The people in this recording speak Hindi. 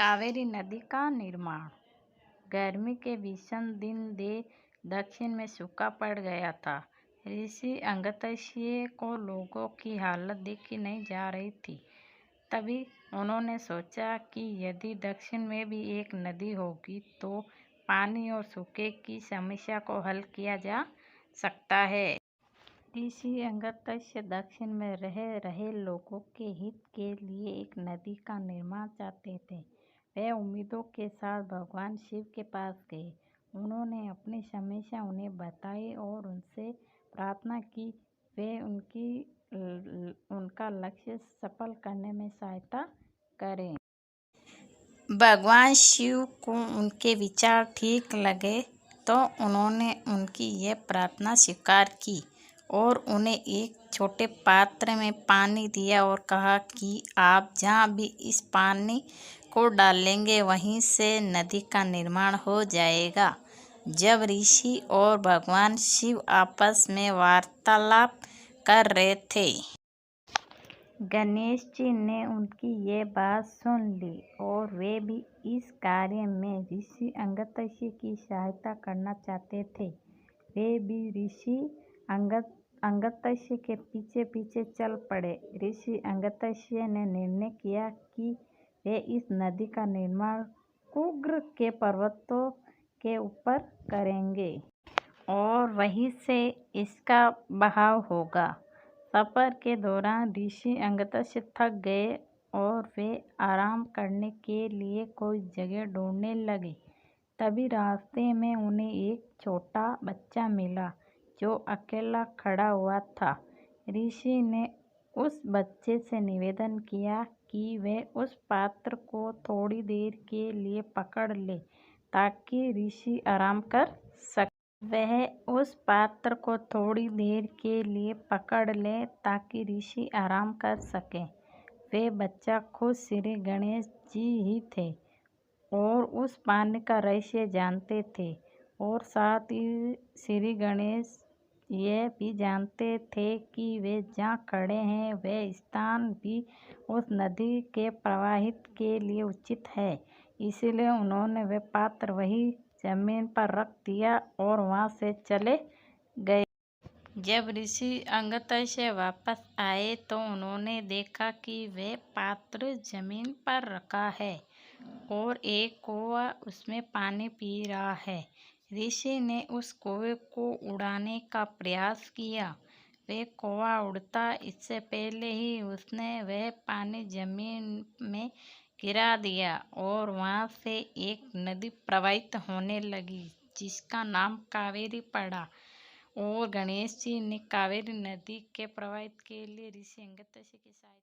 कावेरी नदी का निर्माण। गर्मी के भीषण दिन दक्षिण में सूखा पड़ गया था। ऋषि अगस्त्य को लोगों की हालत देखी नहीं जा रही थी। तभी उन्होंने सोचा कि यदि दक्षिण में भी एक नदी होगी तो पानी और सूखे की समस्या को हल किया जा सकता है। ऋषि अगस्त्य दक्षिण में रह रहे लोगों के हित के लिए एक नदी का निर्माण चाहते थे। वे उम्मीदों के साथ भगवान शिव के पास गए। उन्होंने अपनी समस्या उन्हें बताई और उनसे प्रार्थना की वे उनका लक्ष्य सफल करने में सहायता करें। भगवान शिव को उनके विचार ठीक लगे तो उन्होंने उनकी यह प्रार्थना स्वीकार की और उन्हें एक छोटे पात्र में पानी दिया और कहा कि आप जहाँ भी इस पानी को डालेंगे वहीं से नदी का निर्माण हो जाएगा। जब ऋषि और भगवान शिव आपस में वार्तालाप कर रहे थे, गणेश जी ने उनकी ये बात सुन ली और वे भी इस कार्य में ऋषि अगस्त्य की सहायता करना चाहते थे। वे भी ऋषि अगस्त्य के पीछे पीछे चल पड़े। ऋषि अगस्त्य ने निर्णय किया कि वे इस नदी का निर्माण कुग्र के पर्वतों के ऊपर करेंगे और वहीं से इसका बहाव होगा। सफर के दौरान ऋषि अगस्त्य थक गए और वे आराम करने के लिए कोई जगह ढूंढने लगे। तभी रास्ते में उन्हें एक छोटा बच्चा मिला जो अकेला खड़ा हुआ था। ऋषि ने उस बच्चे से निवेदन किया कि वे उस पात्र को थोड़ी देर के लिए पकड़ ले ताकि ऋषि आराम कर सके। वह उस पात्र को थोड़ी देर के लिए पकड़ ले ताकि ऋषि आराम कर सके। वे बच्चा खुद श्री गणेश जी ही थे और उस पानी का रहस्य जानते थे और साथ ही श्री गणेश यह भी जानते थे कि वे जहाँ खड़े हैं वह स्थान भी उस नदी के प्रवाहित के लिए उचित है। इसलिए उन्होंने वह पात्र वही जमीन पर रख दिया और वहाँ से चले गए। जब ऋषि अगस्त्य वापस आए तो उन्होंने देखा कि वह पात्र जमीन पर रखा है और एक कौवा उसमें पानी पी रहा है। ऋषि ने उस कौवे को उड़ाने का प्रयास किया। वह कौवा उड़ता इससे पहले ही उसने वह पानी जमीन में गिरा दिया और वहाँ से एक नदी प्रवाहित होने लगी जिसका नाम कावेरी पड़ा और गणेश जी ने कावेरी नदी के प्रवाहित के लिए ऋषि अगस्त्य की सहायता